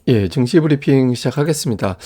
예, 증시 브리핑 시작하겠습니다.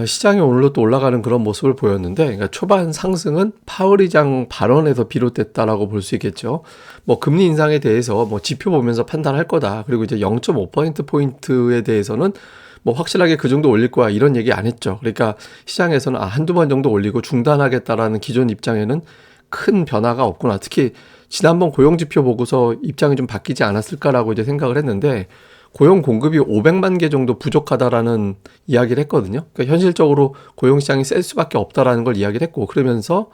시장이 오늘로 또 올라가는 그런 모습을 보였는데, 그러니까 초반 상승은 파월 의장 발언에서 비롯됐다라고 볼 수 있겠죠. 뭐 금리 인상에 대해서 뭐 지표 보면서 판단할 거다. 그리고 이제 0.5% 포인트에 대해서는 뭐 확실하게 그 정도 올릴 거야 이런 얘기 안 했죠. 그러니까 시장에서는 한두 번 정도 올리고 중단하겠다라는 기존 입장에는 큰 변화가 없구나. 특히 지난번 고용 지표 보고서 입장이 좀 바뀌지 않았을까라고 이제 생각을 했는데, 고용 공급이 500만 개 정도 부족하다라는 이야기를 했거든요. 그러니까 현실적으로 고용 시장이 셀 수밖에 없다라는 걸 이야기를 했고, 그러면서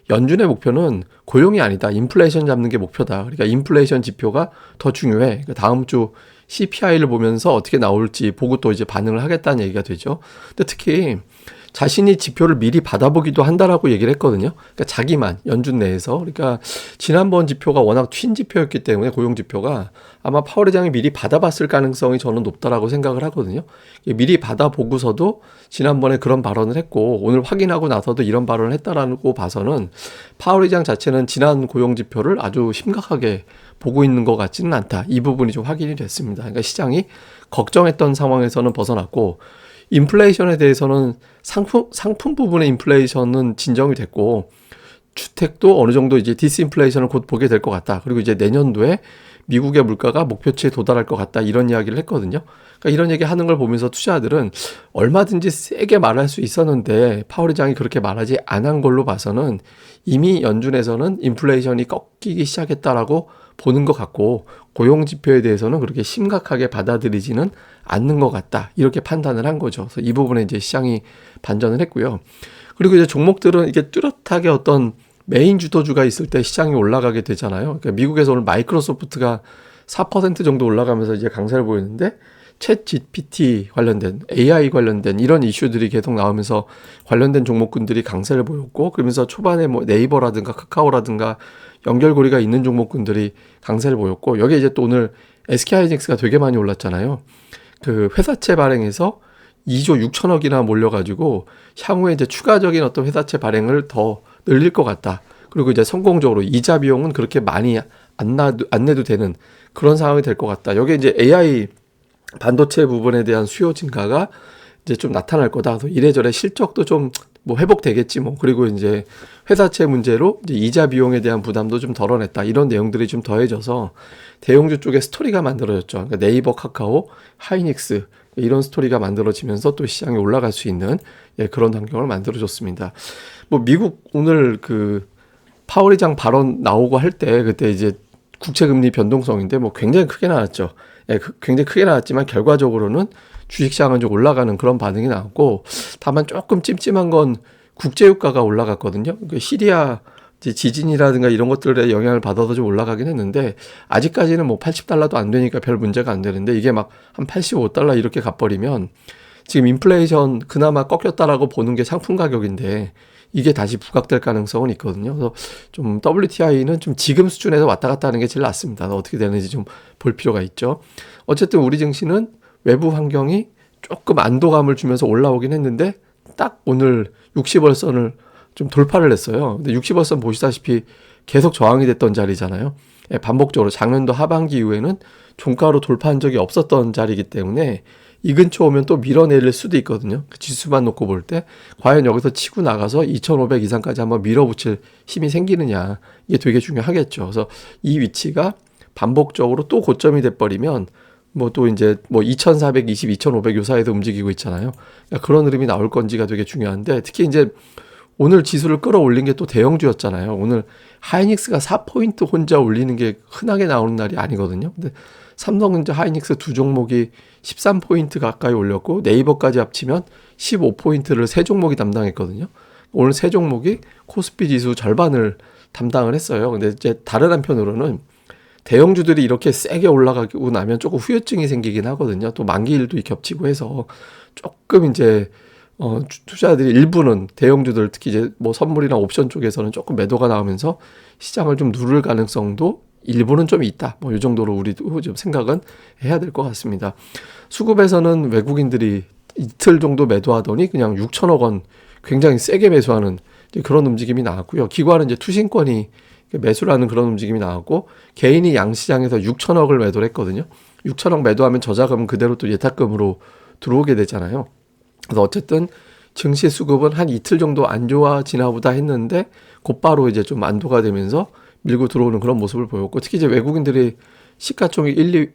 연준의 목표는 고용이 아니다. 인플레이션 잡는 게 목표다. 그러니까 인플레이션 지표가 더 중요해. 그러니까 다음 주 CPI를 보면서 어떻게 나올지 보고 또 이제 반응을 하겠다는 얘기가 되죠. 근데 특히 자신이 지표를 미리 받아보기도 한다라고 얘기를 했거든요. 그러니까 자기만 연준 내에서. 그러니까 지난번 지표가 워낙 튄 지표였기 때문에 고용 지표가 아마 파월 의장이 미리 받아봤을 가능성이 저는 높다라고 생각을 하거든요. 미리 받아보고서도 지난번에 그런 발언을 했고 오늘 확인하고 나서도 이런 발언을 했다라고 봐서는 파월 의장 자체는 지난 고용 지표를 아주 심각하게 보고 있는 것 같지는 않다. 이 부분이 좀 확인이 됐습니다. 그러니까 시장이 걱정했던 상황에서는 벗어났고, 인플레이션에 대해서는 상품 부분의 인플레이션은 진정이 됐고, 주택도 어느 정도 이제 디스인플레이션을 곧 보게 될 것 같다. 그리고 이제 내년도에 미국의 물가가 목표치에 도달할 것 같다. 이런 이야기를 했거든요. 그러니까 이런 얘기 하는 걸 보면서 투자자들은 얼마든지 세게 말할 수 있었는데 파월 의장이 그렇게 말하지 않은 걸로 봐서는 이미 연준에서는 인플레이션이 꺾이기 시작했다라고 보는 것 같고, 고용 지표에 대해서는 그렇게 심각하게 받아들이지는 않는 것 같다. 이렇게 판단을 한 거죠. 그래서 이 부분에 이제 시장이 반전을 했고요. 그리고 이제 종목들은 이게 뚜렷하게 어떤 메인 주도주가 있을 때 시장이 올라가게 되잖아요. 그러니까 미국에서 오늘 마이크로소프트가 4% 정도 올라가면서 이제 강세를 보였는데, 챗 GPT 관련된 AI 관련된 이런 이슈들이 계속 나오면서 관련된 종목군들이 강세를 보였고, 그러면서 초반에 뭐 네이버라든가 카카오라든가 연결고리가 있는 종목군들이 강세를 보였고, 여기에 이제 또 오늘 SK하이닉스가 되게 많이 올랐잖아요. 그 회사채 발행에서 2조 6천억이나 몰려가지고 향후에 이제 추가적인 어떤 회사채 발행을 더 늘릴 것 같다. 그리고 이제 성공적으로 이자 비용은 그렇게 많이 안 내도 되는 그런 상황이 될 것 같다. 여기에 이제 AI 반도체 부분에 대한 수요 증가가 이제 좀 나타날 거다. 그래서 이래저래 실적도 좀 뭐 회복되겠지 뭐. 그리고 이제 회사채 문제로 이제 이자 비용에 대한 부담도 좀 덜어냈다. 이런 내용들이 좀 더해져서 대형주 쪽에 스토리가 만들어졌죠. 그러니까 네이버, 카카오, 하이닉스 이런 스토리가 만들어지면서 또 시장이 올라갈 수 있는 그런 환경을 만들어줬습니다. 뭐 미국 오늘 그 파월 의장 발언 나오고 할 때 그때 이제 국채금리 변동성인데 뭐 굉장히 크게 나왔죠. 굉장히 크게 나왔지만 결과적으로는 주식시장은 좀 올라가는 그런 반응이 나왔고, 다만 조금 찜찜한 건 국제유가가 올라갔거든요. 그 시리아 지진이라든가 이런 것들에 영향을 받아서 좀 올라가긴 했는데, 아직까지는 뭐 80달러도 안 되니까 별 문제가 안 되는데, 이게 막 한 85달러 이렇게 가버리면 지금 인플레이션 그나마 꺾였다라고 보는 게 상품 가격인데 이게 다시 부각될 가능성은 있거든요. 그래서 좀 WTI는 좀 지금 수준에서 왔다 갔다 하는 게 제일 낫습니다. 어떻게 되는지 좀 볼 필요가 있죠. 어쨌든 우리 증시는 외부 환경이 조금 안도감을 주면서 올라오긴 했는데 딱 오늘 60월선을 좀 돌파를 했어요. 근데 60월선 보시다시피 계속 저항이 됐던 자리잖아요. 반복적으로 작년도 하반기 이후에는 종가로 돌파한 적이 없었던 자리이기 때문에 이 근처 오면 또 밀어내릴 수도 있거든요. 그 지수만 놓고 볼 때 과연 여기서 치고 나가서 2500 이상까지 한번 밀어붙일 힘이 생기느냐, 이게 되게 중요하겠죠. 그래서 이 위치가 반복적으로 또 고점이 돼버리면 뭐 또 이제 뭐 2420, 2500 요 사이에서 움직이고 있잖아요. 그러니까 그런 흐름이 나올 건지가 되게 중요한데, 특히 이제 오늘 지수를 끌어올린 게 또 대형주였잖아요. 오늘 하이닉스가 4포인트 혼자 올리는 게 흔하게 나오는 날이 아니거든요. 근데 삼성전자, 하이닉스 두 종목이 13포인트 가까이 올렸고, 네이버까지 합치면 15포인트를 세 종목이 담당했거든요. 오늘 세 종목이 코스피 지수 절반을 담당을 했어요. 근데 이제 다른 한편으로는 대형주들이 이렇게 세게 올라가고 나면 조금 후유증이 생기긴 하거든요. 또 만기일도 겹치고 해서 조금 이제 투자자들이 일부는 대형주들 특히 이제 뭐 선물이나 옵션 쪽에서는 조금 매도가 나오면서 시장을 좀 누를 가능성도 일부는 좀 있다. 뭐 이 정도로 우리도 좀 생각은 해야 될 것 같습니다. 수급에서는 외국인들이 이틀 정도 매도하더니 그냥 6천억 원 굉장히 세게 매수하는 그런 움직임이 나왔고요. 기관은 이제 투신권이 매수를 하는 그런 움직임이 나왔고, 개인이 양시장에서 6천억을 매도를 했거든요. 6천억 매도하면 저자금은 그대로 또 예탁금으로 들어오게 되잖아요. 그래서 어쨌든 증시 수급은 한 이틀 정도 안 좋아지나 보다 했는데 곧바로 이제 좀 안도가 되면서 밀고 들어오는 그런 모습을 보였고, 특히 이제 외국인들이 시가총액 1, 2,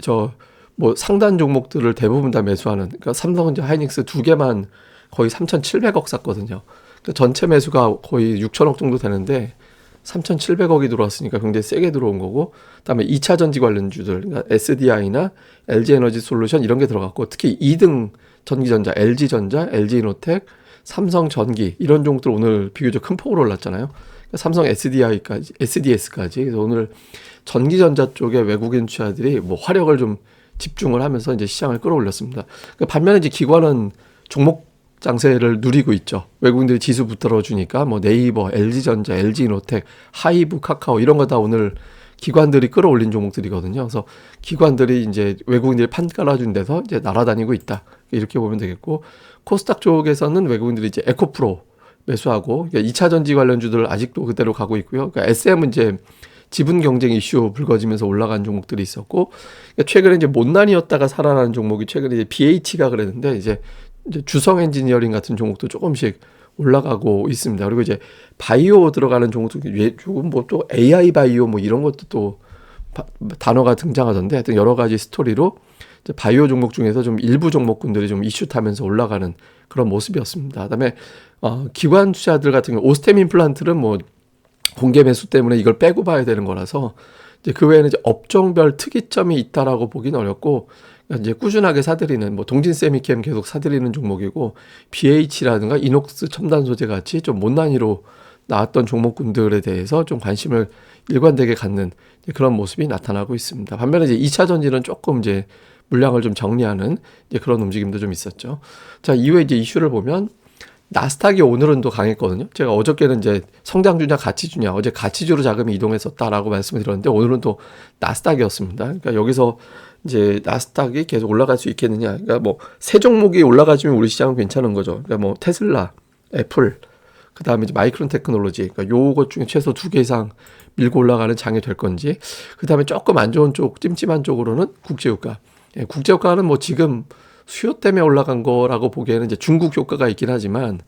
뭐 상단 종목들을 대부분 다 매수하는, 그러니까 삼성전자, 하이닉스 두 개만 거의 3,700억 샀거든요. 그러니까 전체 매수가 거의 6천억 정도 되는데 3,700억이 들어왔으니까 굉장히 세게 들어온 거고, 그다음에 2차 전지 관련주들, 그러니까 SDI나 LG에너지 솔루션 이런 게 들어갔고, 특히 2등 전기전자, LG전자, LG이노텍, 삼성전기 이런 종목들 오늘 비교적 큰 폭으로 올랐잖아요. 그러니까 삼성 SDI까지, SDS까지. 그래서 오늘 전기전자 쪽에 외국인 투자들이 뭐 화력을 좀 집중을 하면서 이제 시장을 끌어올렸습니다. 그러니까 반면에 이제 기관은 종목 장세를 누리고 있죠. 외국인들이 지수 붙들어 주니까 뭐 네이버, LG전자, LG이노텍, 하이브, 카카오 이런 거 다 오늘 기관들이 끌어올린 종목들이거든요. 그래서 기관들이 이제 외국인들이 판 깔아준 데서 이제 날아다니고 있다. 이렇게 보면 되겠고, 코스닥 쪽에서는 외국인들이 이제 에코프로 매수하고, 그러니까 2차 전지 관련주들 아직도 그대로 가고 있고요. 그러니까 SM은 이제 지분 경쟁 이슈 불거지면서 올라간 종목들이 있었고, 그러니까 최근에 이제 못난이었다가 살아나는 종목이 최근에 이제 BH가 그랬는데 이제 주성 엔지니어링 같은 종목도 조금씩 올라가고 있습니다. 그리고 이제 바이오 들어가는 종목도 조금 뭐 또 AI 바이오 뭐 이런 것도 또 단어가 등장하던데, 하여튼 여러 가지 스토리로 이제 바이오 종목 중에서 좀 일부 종목군들이 좀 이슈 타면서 올라가는 그런 모습이었습니다. 그다음에 기관 투자들 같은 경우 오스템 임플란트는 뭐 공개 매수 때문에 이걸 빼고 봐야 되는 거라서 이제 그 외에는 이제 업종별 특이점이 있다라고 보기는 어렵고, 이제 꾸준하게 사들이는 뭐 동진 세미캠 계속 사들이는 종목이고, BH라든가 이녹스 첨단 소재 같이 좀 못난이로 나왔던 종목군들에 대해서 좀 관심을 일관되게 갖는 그런 모습이 나타나고 있습니다. 반면에 이제 2차 전지는 조금 이제 물량을 좀 정리하는 이제 그런 움직임도 좀 있었죠. 자, 이후에 이제 이슈를 보면 나스닥이 오늘은 또 강했거든요. 제가 어저께는 이제 성장주냐 가치주냐, 어제 가치주로 자금이 이동했었다라고 말씀을 드렸는데 오늘은 또 나스닥이었습니다. 그러니까 여기서 이제 나스닥이 계속 올라갈 수 있겠느냐. 그러니까 뭐 세 종목이 올라가주면 우리 시장은 괜찮은 거죠. 그러니까 뭐 테슬라, 애플, 그 다음에 이제 마이크론 테크놀로지, 그러니까 요것 중에 최소 2개 이상 밀고 올라가는 장이 될 건지, 그 다음에 조금 안 좋은 쪽, 찜찜한 쪽으로는 국제유가. 예, 국제유가는 뭐 지금 수요 때문에 올라간 거라고 보기에는 이제 중국 효과가 있긴 하지만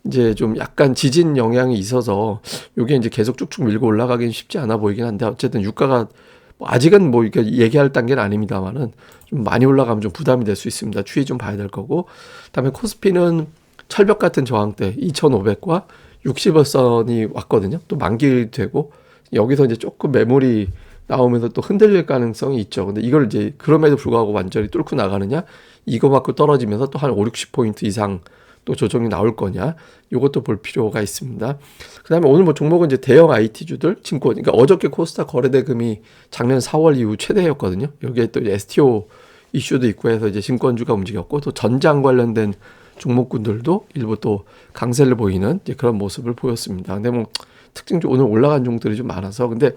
이제 좀 약간 지진 영향이 있어서 요게 이제 계속 쭉쭉 밀고 올라가긴 쉽지 않아 보이긴 한데, 어쨌든 유가가 뭐 아직은 뭐 이렇게 얘기할 단계는 아닙니다만은 좀 많이 올라가면 좀 부담이 될 수 있습니다. 추이 좀 봐야 될 거고, 그다음에 코스피는 철벽 같은 저항대 2,500과 60일선이 왔거든요. 또 만기되고 여기서 이제 조금 매물이 나오면서 또 흔들릴 가능성이 있죠. 근데 이걸 이제 그럼에도 불구하고 완전히 뚫고 나가느냐, 이거 맞고 떨어지면서 또 한 5, 60포인트 이상 또 조정이 나올 거냐, 이것도 볼 필요가 있습니다. 그 다음에 오늘 뭐 종목은 이제 대형 IT주들, 증권, 그러니까 어저께 코스닥 거래대금이 작년 4월 이후 최대였거든요. 여기에 또 STO 이슈도 있고 해서 이제 증권주가 움직였고, 또 전장 관련된 종목군들도 일부 또 강세를 보이는 이제 그런 모습을 보였습니다. 근데 뭐 특징적으로 오늘 올라간 종목들이 좀 많아서, 근데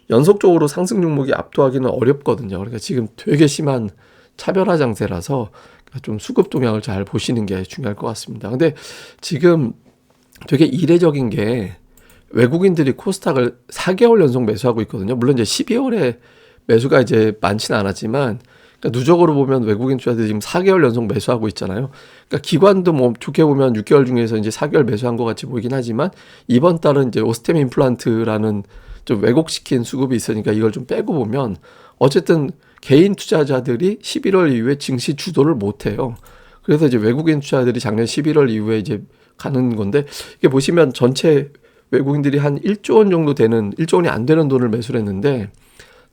연속적으로 상승 종목이 압도하기는 어렵거든요. 그러니까 지금 되게 심한 차별화 장세라서 좀 수급 동향을 잘 보시는 게 중요할 것 같습니다. 근데 지금 되게 이례적인 게 외국인들이 코스닥을 4개월 연속 매수하고 있거든요. 물론 이제 12월에 매수가 이제 많지는 않았지만, 그러니까 누적으로 보면 외국인 투자들이 지금 4개월 연속 매수하고 있잖아요. 그러니까 기관도 뭐 좋게 보면 6개월 중에서 이제 4개월 매수한 것 같이 보이긴 하지만, 이번 달은 이제 오스템 임플란트라는 좀 왜곡시킨 수급이 있으니까 이걸 좀 빼고 보면 어쨌든 개인 투자자들이 11월 이후에 증시 주도를 못 해요. 그래서 이제 외국인 투자자들이 작년 11월 이후에 이제 가는 건데, 이게 보시면 전체 외국인들이 한 1조 원 정도 되는, 1조 원이 안 되는 돈을 매수를 했는데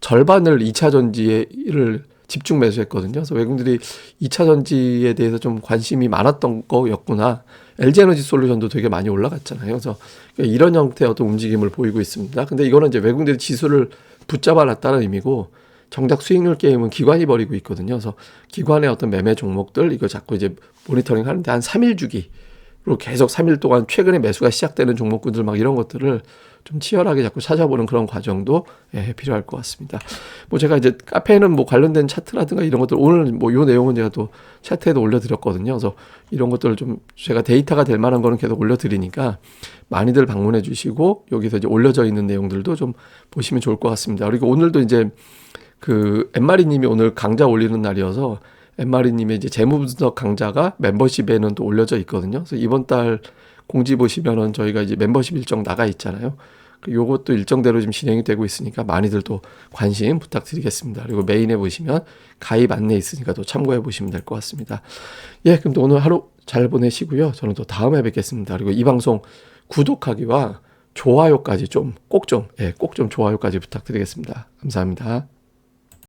절반을 2차 전지를 집중 매수했거든요. 그래서 외국인들이 2차 전지에 대해서 좀 관심이 많았던 거였구나. LG에너지 솔루션도 되게 많이 올라갔잖아요. 그래서 이런 형태의 어떤 움직임을 보이고 있습니다. 근데 이거는 이제 외국인들이 지수를 붙잡아 놨다는 의미고, 정작 수익률 게임은 기관이 벌이고 있거든요. 그래서 기관의 어떤 매매 종목들 이거 자꾸 이제 모니터링 하는데, 한 3일 주기로 계속 3일 동안 최근에 매수가 시작되는 종목군들 막 이런 것들을 좀 치열하게 자꾸 찾아보는 그런 과정도 필요할 것 같습니다. 뭐 제가 이제 카페에는 뭐 관련된 차트라든가 이런 것들, 오늘 뭐 요 내용은 제가 또 차트에도 올려드렸거든요. 그래서 이런 것들을 좀 제가 데이터가 될 만한 거는 계속 올려드리니까 많이들 방문해 주시고, 여기서 이제 올려져 있는 내용들도 좀 보시면 좋을 것 같습니다. 그리고 오늘도 이제 그 엠마리님이 오늘 강좌 올리는 날이어서 엠마리님의 이제 재무분석 강좌가 멤버십에는 또 올려져 있거든요. 그래서 이번 달 공지 보시면은 저희가 이제 멤버십 일정 나가 있잖아요. 요것도 일정대로 지금 진행이 되고 있으니까 많이들 또 관심 부탁드리겠습니다. 그리고 메인에 보시면 가입 안내 있으니까 또 참고해 보시면 될 것 같습니다. 예, 그럼 또 오늘 하루 잘 보내시고요. 저는 또 다음에 뵙겠습니다. 그리고 이 방송 구독하기와 좋아요까지 꼭 좀 좋아요까지 부탁드리겠습니다. 감사합니다.